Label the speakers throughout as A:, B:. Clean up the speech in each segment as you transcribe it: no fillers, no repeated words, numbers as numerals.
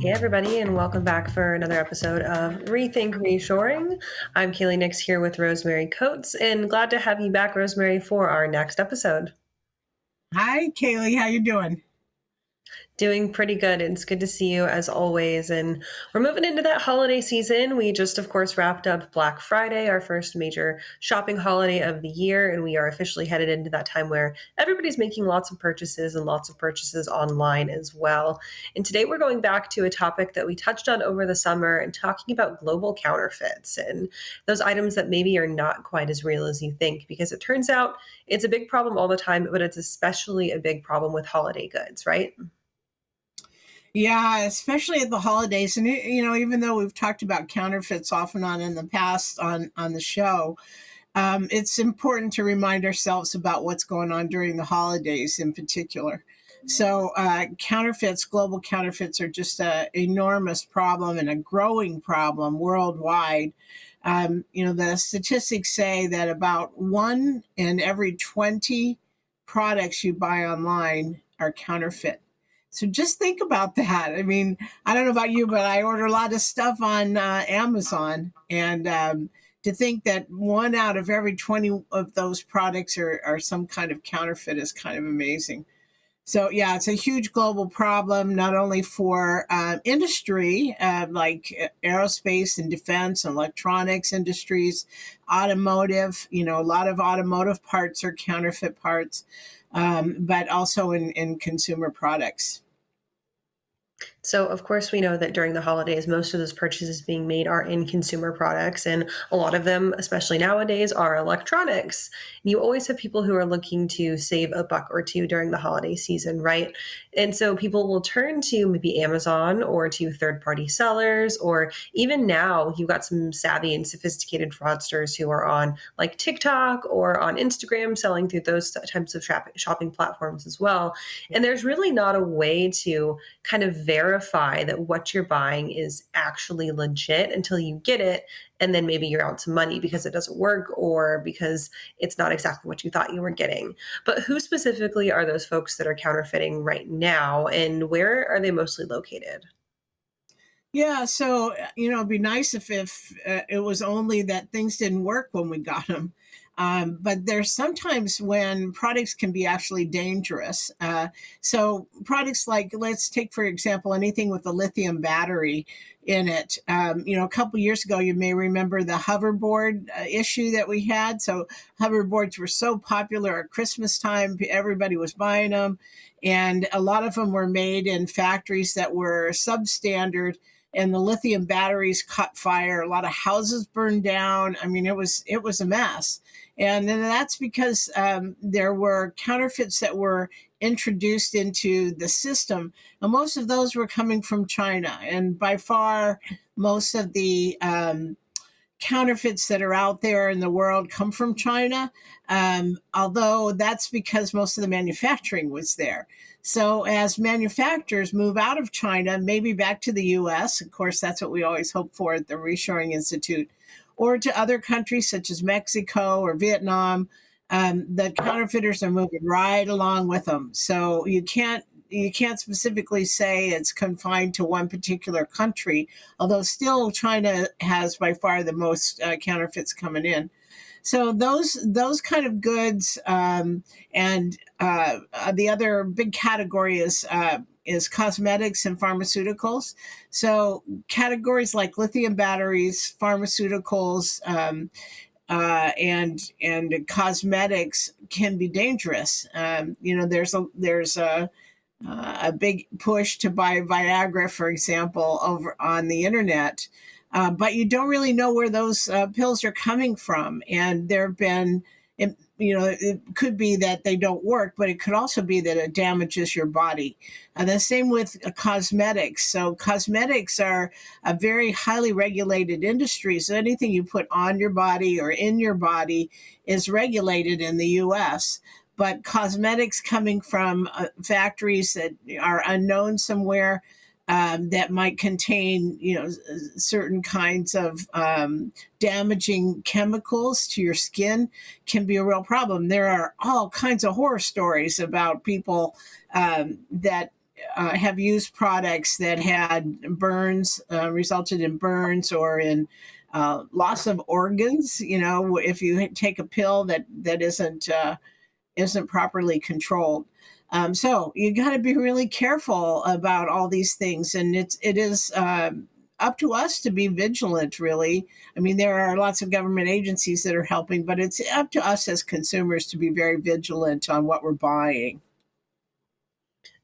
A: Hey, everybody, and welcome back for another episode of Rethink Reshoring. I'm Kaylee Nix here with Rosemary Coates, and glad to have you back, Rosemary, for our next episode.
B: Hi, Kaylee. How you doing?
A: Doing pretty good. It's good to see you as always. And we're moving into that holiday season. We just, of course, wrapped up Black Friday, our first major shopping holiday of the year. And we are officially headed into that time where everybody's making lots of purchases and lots of purchases online as well. And today we're going back to a topic that we touched on over the summer and talking about global counterfeits and those items that maybe are not quite as real as you think, because it turns out it's a big problem all the time, but it's especially a big problem with holiday goods, right?
B: Yeah, especially at the holidays. And, even though we've talked about counterfeits off and on in the past on the show, it's important to remind ourselves about what's going on during the holidays in particular. So counterfeits, global counterfeits are just an enormous problem and a growing problem worldwide. The statistics say that about 1 in every 20 products you buy online are counterfeit. So just think about that. I mean, I don't know about you, but I order a lot of stuff on Amazon, and to think that 1 out of every 20 of those products are some kind of counterfeit is kind of amazing. So yeah, it's a huge global problem, not only for industry like aerospace and defense and electronics industries, automotive. A lot of automotive parts are counterfeit parts, but also in consumer products.
A: So, of course, we know that during the holidays, most of those purchases being made are in consumer products, and a lot of them, especially nowadays, are electronics. And you always have people who are looking to save a buck or two during the holiday season, right? And so people will turn to maybe Amazon or to third-party sellers, or even now, you've got some savvy and sophisticated fraudsters who are on like TikTok or on Instagram selling through those types of shopping platforms as well. And there's really not a way to kind of verify that what you're buying is actually legit until you get it. And then maybe you're out some money because it doesn't work or because it's not exactly what you thought you were getting. But who specifically are those folks that are counterfeiting right now, and where are they mostly located?
B: Yeah, so it'd be nice if it was only that things didn't work when we got them. But there's sometimes when products can be actually dangerous. So products like, let's take for example anything with a lithium battery in it. A couple years ago, you may remember the hoverboard issue that we had. So hoverboards were so popular at Christmas time; everybody was buying them, and a lot of them were made in factories that were substandard, and the lithium batteries caught fire. A lot of houses burned down. I mean, it was a mess. And then that's because there were counterfeits that were introduced into the system. And most of those were coming from China. And by far, most of the counterfeits that are out there in the world come from China, although that's because most of the manufacturing was there. So as manufacturers move out of China, maybe back to the US, of course, that's what we always hope for at the Reshoring Institute, or to other countries such as Mexico or Vietnam, the counterfeiters are moving right along with them. So you can't specifically say it's confined to one particular country, although still China has by far the most counterfeits coming in. So those kind of goods, and the other big category is cosmetics and pharmaceuticals. So categories like lithium batteries, pharmaceuticals, and cosmetics can be dangerous. There's a big push to buy Viagra, for example, over on the internet. But you don't really know where those pills are coming from. And there have been, it could be that they don't work, but it could also be that it damages your body. And the same with cosmetics. So cosmetics are a very highly regulated industry. So anything you put on your body or in your body is regulated in the US. But cosmetics coming from factories that are unknown somewhere, that might contain, certain kinds of damaging chemicals to your skin can be a real problem. There are all kinds of horror stories about people that have used products that had burns, resulted in burns or in loss of organs. You know, if you take a pill that isn't properly controlled. So you got to be really careful about all these things, and it is up to us to be vigilant. Really, I mean, there are lots of government agencies that are helping, but it's up to us as consumers to be very vigilant on what we're buying.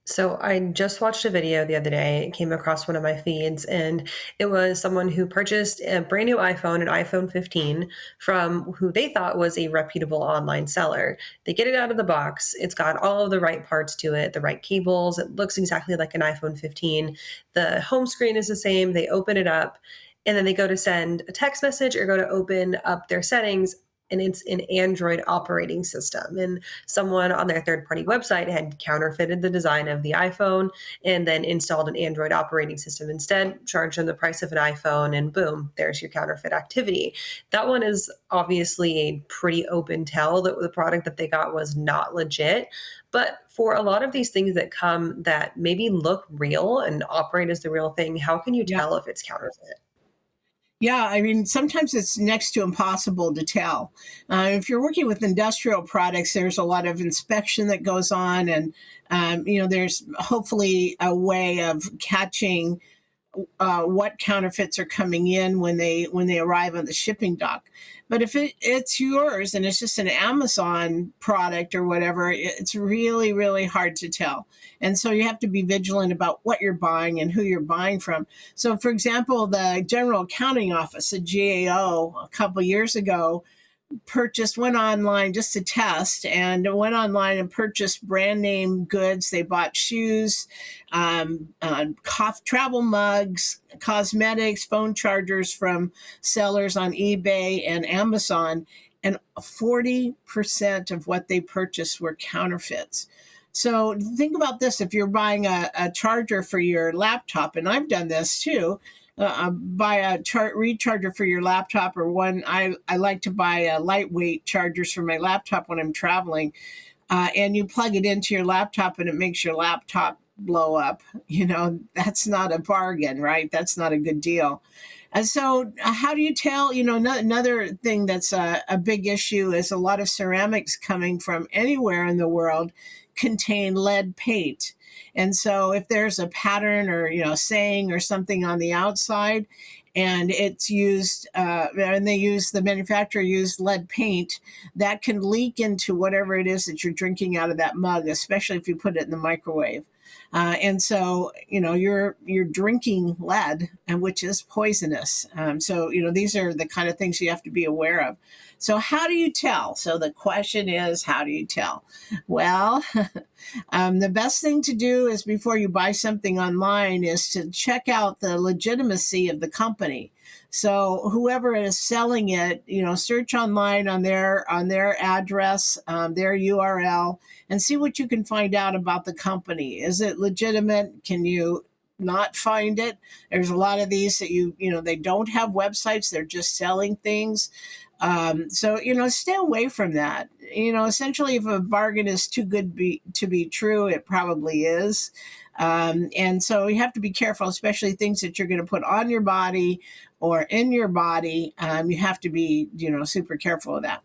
A: So I just watched a video the other day. It came across one of my feeds, and it was someone who purchased a brand new iPhone, an iPhone 15, from who they thought was a reputable online seller. They get it out of the box. It's got all of the right parts to it, the right cables. It looks exactly like an iPhone 15. The home screen is the same. They open it up, and then they go to send a text message or go to open up their settings, and it's an Android operating system. And someone on their third party website had counterfeited the design of the iPhone and then installed an Android operating system instead, charged them the price of an iPhone, and boom, there's your counterfeit activity. That one is obviously a pretty open tell that the product that they got was not legit. But for a lot of these things that come that maybe look real and operate as the real thing, how can you
B: Yeah.
A: tell if it's counterfeit?
B: Yeah, I mean, sometimes it's next to impossible to tell. If you're working with industrial products, there's a lot of inspection that goes on, and there's hopefully a way of catching what counterfeits are coming in when they arrive on the shipping dock. But if it's yours and it's just an Amazon product or whatever, it's really, really hard to tell. And so you have to be vigilant about what you're buying and who you're buying from. So, for example, the General Accounting Office, the GAO, a couple years ago, went online just to test, and went online and purchased brand name goods. They bought shoes, travel mugs, cosmetics, phone chargers from sellers on eBay and Amazon, and 40% of what they purchased were counterfeits. So think about this: if you're buying a charger for your laptop, and I've done this too, buy a recharger for your laptop, or one I like to buy lightweight chargers for my laptop when I'm traveling, and you plug it into your laptop and it makes your laptop blow up. That's not a bargain, right? That's not a good deal. And so how do you tell? Another thing that's a big issue is a lot of ceramics coming from anywhere in the world contain lead paint. And so if there's a pattern or, saying or something on the outside, and it's used, and the manufacturer used lead paint, that can leak into whatever it is that you're drinking out of that mug, especially if you put it in the microwave. And so, you're drinking lead, and which is poisonous. So, these are the kind of things you have to be aware of. So how do you tell? So the question is, how do you tell? Well, the best thing to do is, before you buy something online, is to check out the legitimacy of the company. So whoever is selling it, search online on their address, their URL, and see what you can find out about the company. Is it legitimate? Can you not find it? There's a lot of these that they don't have websites; they're just selling things. So stay away from that. Essentially, if a bargain is too good to be true, it probably is. And so you have to be careful, especially things that you're going to put on your body or in your body. You have to be, super careful of that.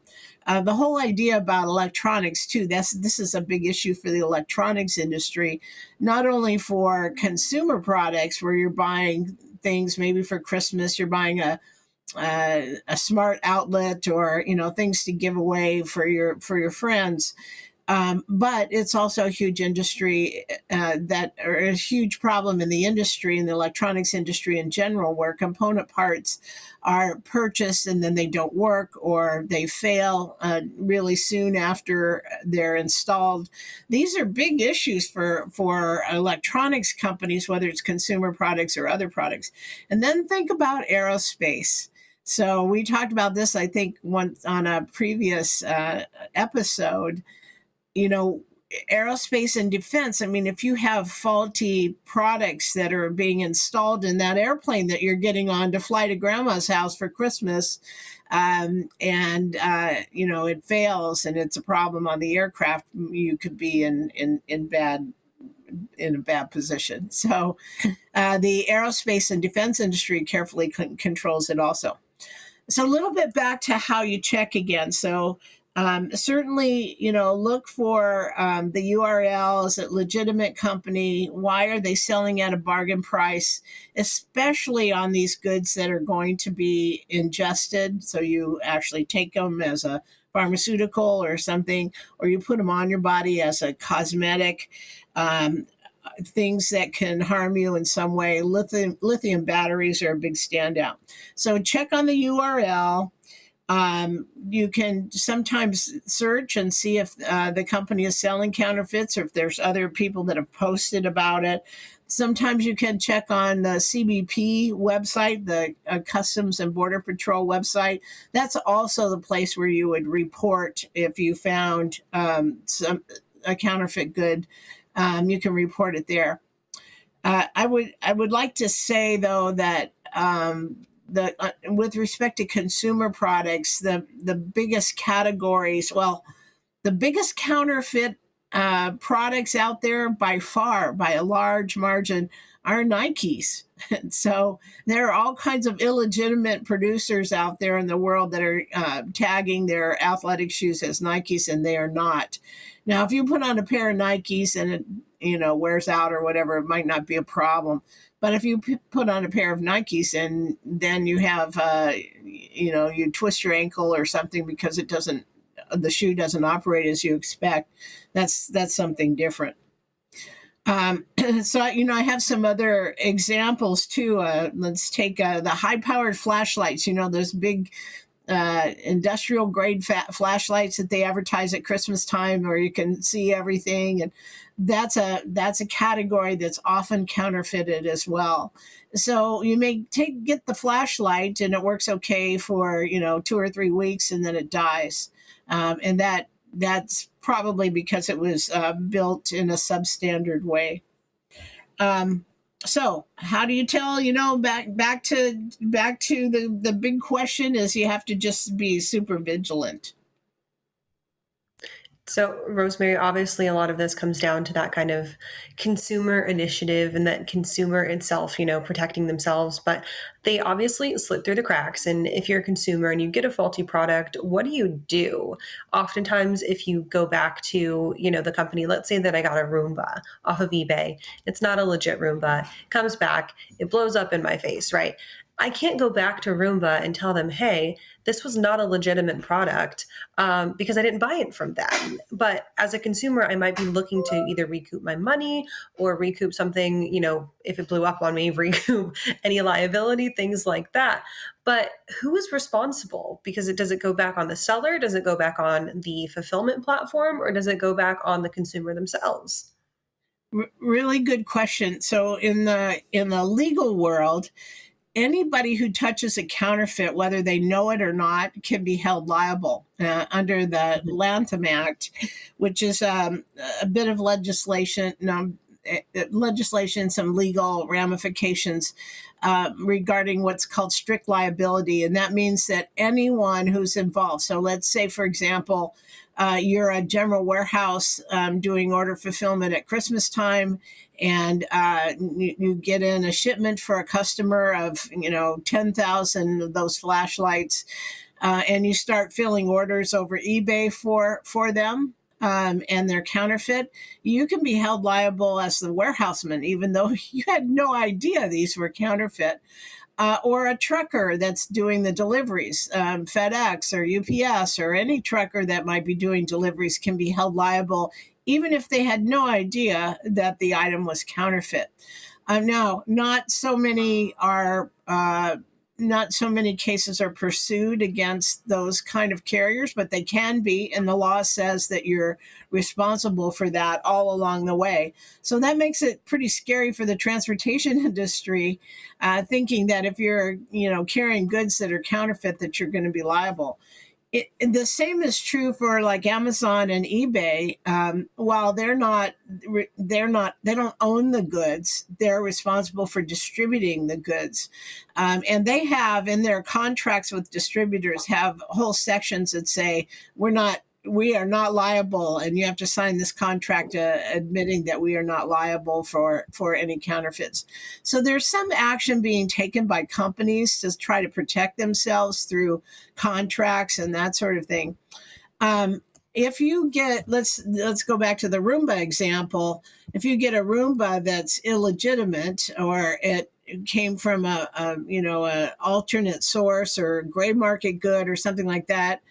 B: The whole idea about electronics too, this is a big issue for the electronics industry, not only for consumer products where you're buying things maybe for Christmas, you're buying a smart outlet, or things to give away for your friends. But it's also a huge industry or a huge problem in the industry, in the electronics industry in general, where component parts are purchased and then they don't work, or they fail really soon after they're installed. These are big issues for electronics companies, whether it's consumer products or other products. And then think about aerospace. So we talked about this, I think, once on a previous episode. Aerospace and defense. I mean, if you have faulty products that are being installed in that airplane that you're getting on to fly to grandma's house for Christmas, and it fails and it's a problem on the aircraft, you could be in bad in a bad position. So the aerospace and defense industry carefully controls it also. So a little bit back to how you check again. So certainly, look for the URL. Is it legitimate company? Why are they selling at a bargain price, especially on these goods that are going to be ingested? So you actually take them as a pharmaceutical or something, or you put them on your body as a cosmetic. Things that can harm you in some way. Lithium batteries are a big standout. So check on the URL. You can sometimes search and see if the company is selling counterfeits or if there's other people that have posted about it. Sometimes you can check on the CBP website, the Customs and Border Patrol website. That's also the place where you would report if you found a counterfeit good. You can report it there. I would like to say though that with respect to consumer products, the biggest categories, well, the biggest counterfeit products out there by far, by a large margin, are Nikes. And so there are all kinds of illegitimate producers out there in the world that are tagging their athletic shoes as Nikes, and they are not. Now, if you put on a pair of Nikes and it wears out or whatever, it might not be a problem. But if you put on a pair of Nikes and then you have, you twist your ankle or something because the shoe doesn't operate as you expect, that's something different. So, I have some other examples too. Let's take the high-powered flashlights, those big industrial grade flashlights that they advertise at Christmas time where you can see everything. And that's a category that's often counterfeited as well. So you may get the flashlight and it works okay for, 2 or 3 weeks and then it dies. And that's probably because it was built in a substandard way. So how do you tell, back to the big question is you have to just be super vigilant.
A: So, Rosemary, obviously, a lot of this comes down to that kind of consumer initiative and that consumer itself, protecting themselves. But they obviously slip through the cracks. And if you're a consumer and you get a faulty product, what do you do? Oftentimes, if you go back to, the company, let's say that I got a Roomba off of eBay, it's not a legit Roomba, it comes back, it blows up in my face, right? I can't go back to Roomba and tell them, hey, this was not a legitimate product because I didn't buy it from them. But as a consumer, I might be looking to either recoup my money or recoup something, if it blew up on me, recoup any liability, things like that. But who is responsible? Because does it go back on the seller? Does it go back on the fulfillment platform? Or does it go back on the consumer themselves?
B: Really good question. So in the legal world, anybody who touches a counterfeit, whether they know it or not, can be held liable under the Lanham Act, which is a bit of legislation, some legal ramifications regarding what's called strict liability. And that means that anyone who's involved, so let's say, for example, you're a general warehouse doing order fulfillment at Christmas time, and you get in a shipment for a customer of 10,000 of those flashlights, and you start filling orders over eBay for them, and they're counterfeit. You can be held liable as the warehouseman, even though you had no idea these were counterfeit. Or a trucker that's doing the deliveries, FedEx or UPS or any trucker that might be doing deliveries can be held liable, even if they had no idea that the item was counterfeit. Now, not so many cases are pursued against those kind of carriers, but they can be, and the law says that you're responsible for that all along the way. So that makes it pretty scary for the transportation industry, thinking that if you're, carrying goods that are counterfeit, that you're going to be liable. The same is true for like Amazon and eBay. While they don't own the goods, they're responsible for distributing the goods. And they have in their contracts with distributors have whole sections that say, we're not we are not liable, and you have to sign this contract admitting that we are not liable for any counterfeits. So there's some action being taken by companies to try to protect themselves through contracts and that sort of thing. If you get, let's go back to the Roomba example. If you get a Roomba that's illegitimate, or it came from a alternate source or gray market good or something like that,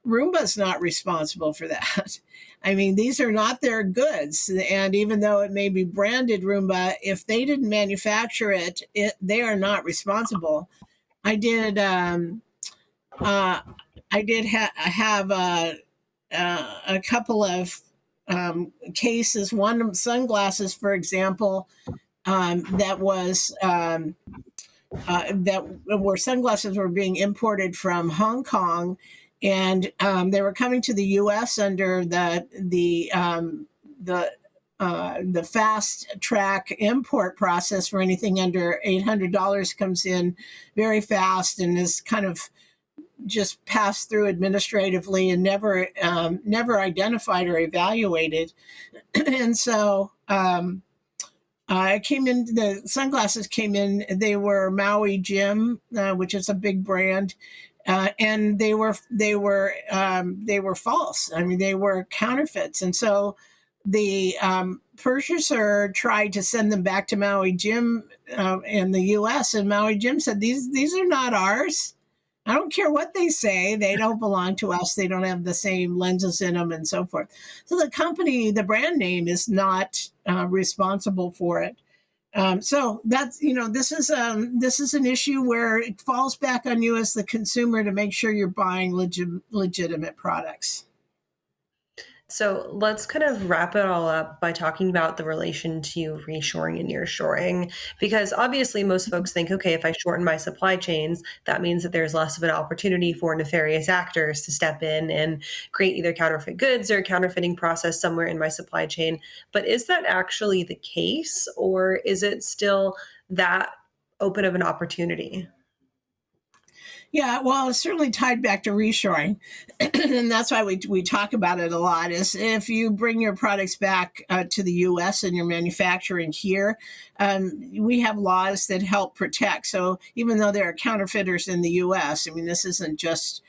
B: Roomba's not responsible for that. I mean, these are not their goods. And even though it may be branded Roomba, if they didn't manufacture it, they are not responsible. I did have a couple of cases. One, sunglasses, for example, that was that where sunglasses were being imported from Hong Kong, and they were coming to the U.S. under the fast track import process, where anything under $800 comes in very fast and is kind of just passed through administratively and never identified or evaluated. And so the sunglasses came in. They were Maui Jim, which is a big brand, and they were false. I mean, they were counterfeits, and so the purchaser tried to send them back to Maui Jim in the U.S., and Maui Jim said, "These are not ours. I don't care what they say. They don't belong to us. They don't have the same lenses in them," and so forth. So the company, the brand name, is not responsible for it. So that's, this is an issue where it falls back on you as the consumer to make sure you're buying legitimate products.
A: So let's kind of wrap it all up by talking about the relation to reshoring and nearshoring, because obviously most folks think, okay, if I shorten my supply chains, that means that there's less of an opportunity for nefarious actors to step in and create either counterfeit goods or counterfeiting process somewhere in my supply chain. But is that actually the case, or is it still that open of an opportunity?
B: Yeah, well, it's certainly tied back to reshoring, and that's why we talk about it a lot. Is if you bring your products back to the U.S. and you're manufacturing here, we have laws that help protect. So even though there are counterfeiters in the U.S., I mean, this isn't just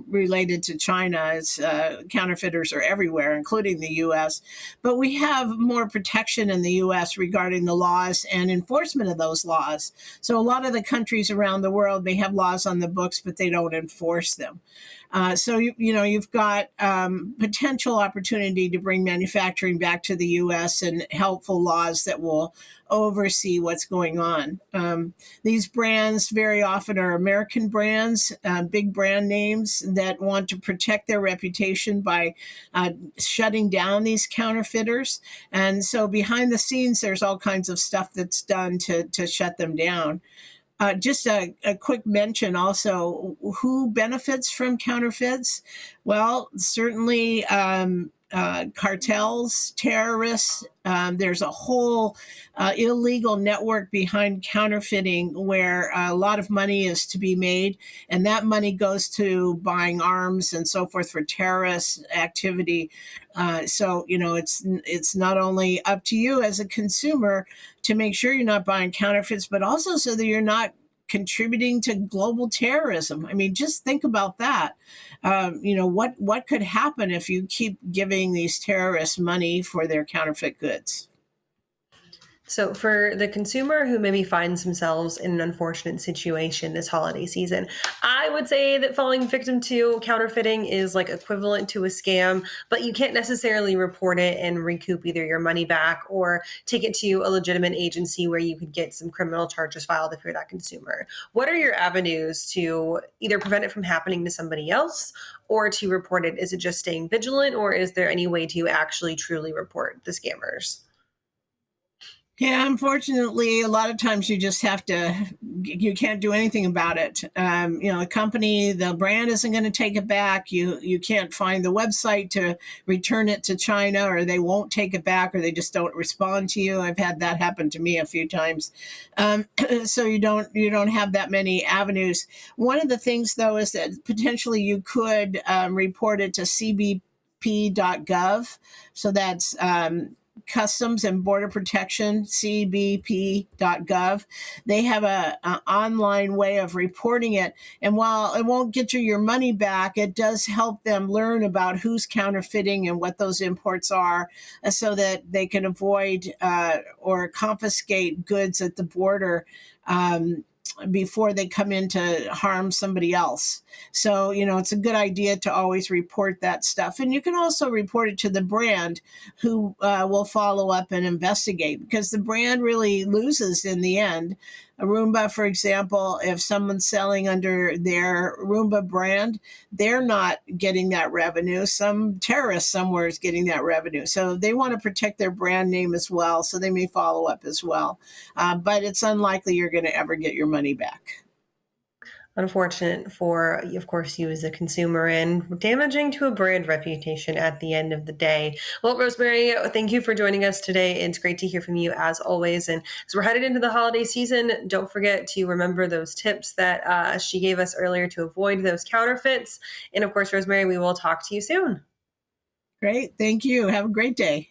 B: related to China. It's counterfeiters are everywhere, including the U.S. But we have more protection in the U.S. regarding the laws and enforcement of those laws. So a lot of the countries around the world may have laws on the books, but they don't enforce them. So you've got potential opportunity to bring manufacturing back to the U.S. and helpful laws that will oversee what's going on. These brands very often are American brands, big brand names that want to protect their reputation by shutting down these counterfeiters. And so behind the scenes, there's all kinds of stuff that's done to shut them down. Just a quick mention also, who benefits from counterfeits? Well, certainly cartels, terrorists. There's a whole illegal network behind counterfeiting where a lot of money is to be made, and that money goes to buying arms and so forth for terrorist activity. So it's not only up to you as a consumer to make sure you're not buying counterfeits, but also so that you're not contributing to global terrorism. I mean, just think about that. What could happen if you keep giving these terrorists money for their counterfeit goods?
A: So, for the consumer who maybe finds themselves in an unfortunate situation this holiday season, I would say that falling victim to counterfeiting is like equivalent to a scam, but you can't necessarily report it and recoup either your money back or take it to a legitimate agency where you could get some criminal charges filed if you're that consumer. What are your avenues to either prevent it from happening to somebody else or to report it? Is it just staying vigilant, or is there any way to actually truly report the scammers?
B: Yeah, unfortunately, a lot of times you just have to, you can't do anything about it. The company, the brand isn't going to take it back. You can't find the website to return it to China, or they won't take it back, or they just don't respond to you. I've had that happen to me a few times. So you don't have that many avenues. One of the things, though, is that potentially you could report it to cbp.gov. So that's Customs and Border Protection, cbp.gov. They have a online way of reporting it. And while it won't get you your money back, it does help them learn about who's counterfeiting and what those imports are, so that they can avoid or confiscate goods at the border before they come in to harm somebody else. So, it's a good idea to always report that stuff. And you can also report it to the brand, who will follow up and investigate, because the brand really loses in the end. A Roomba, for example, if someone's selling under their Roomba brand, they're not getting that revenue. Some terrorist somewhere is getting that revenue. So they want to protect their brand name as well. So they may follow up as well. But it's unlikely you're going to ever get your money back.
A: Unfortunate for, of course, you as a consumer, and damaging to a brand reputation at the end of the day. Well, Rosemary, thank you for joining us today. It's great to hear from you as always. And as we're headed into the holiday season, don't forget to remember those tips that she gave us earlier to avoid those counterfeits. And of course, Rosemary, we will talk to you soon.
B: Great. Thank you. Have a great day.